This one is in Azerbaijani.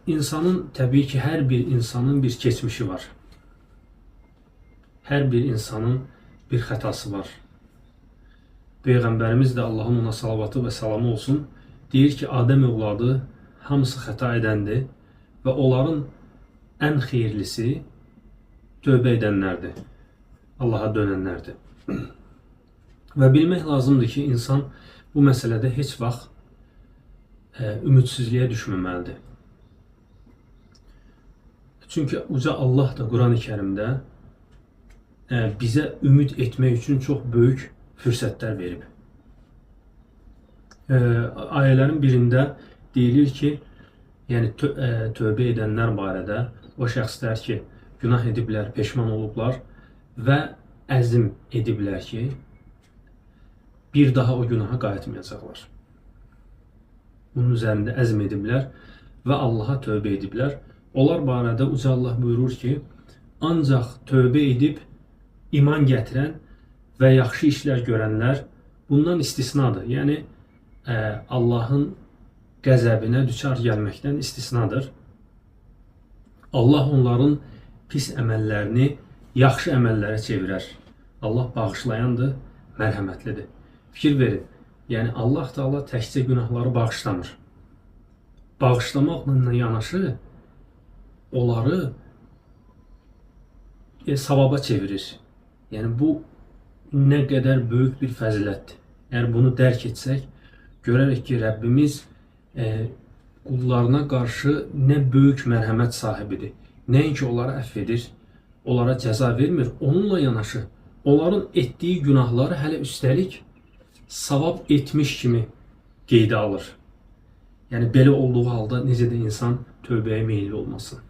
İnsanın tabii ki her bir insanın bir geçmişi var. Her bir insanın bir xətası var. Peyğəmbərimiz də Allahın ona salavatı və salamı olsun deyir ki, Adəm övladı hamısı xəta edəndir və onların ən xeyirlisi tövbə edənlərdir, Allaha dönənlərdir. Və bilmək lazımdır ki, insan bu məsələdə heç vaxt ümidsizliyə düşməməlidir. Çünki Uca Allah da Quran-ı Kərimdə bizə ümid etmək üçün çox böyük fürsətlər verib. Ayələrin birində deyilir ki, yəni tövbə edənlər barədə o şəxslər ki, günah ediblər, peşman olublar və əzm ediblər ki, bir daha o günaha qayıtmayacaqlar. Bunun üzərində əzm ediblər və Allaha tövbə ediblər. Onlar barədə Uca Allah buyurur ki, ancaq tövbə edib iman gətirən və yaxşı işlər görənlər bundan istisnadır. Yəni, Allahın qəzəbinə düçar gəlməkdən istisnadır. Allah onların pis əməllərini yaxşı əməllərə çevirər. Allah bağışlayandır, mərhəmətlidir. Fikir verin, yəni Allah Teala təkcə günahları bağışlamır. Bağışlamaqla yanaşı onları savaba çevirir. Yəni bu nə qədər böyük bir fəzilətdir. Əgər bunu dərk etsək, görərək ki, Rəbbimiz qullarına qarşı nə böyük mərhəmət sahibidir. Nəinki onları əfv edir, onlara cəza vermir. Onunla yanaşı, onların etdiyi günahları hələ üstəlik savab etmiş kimi qeydə alır. Yəni belə olduğu halda necə də insan tövbəyə meyilli olmasın.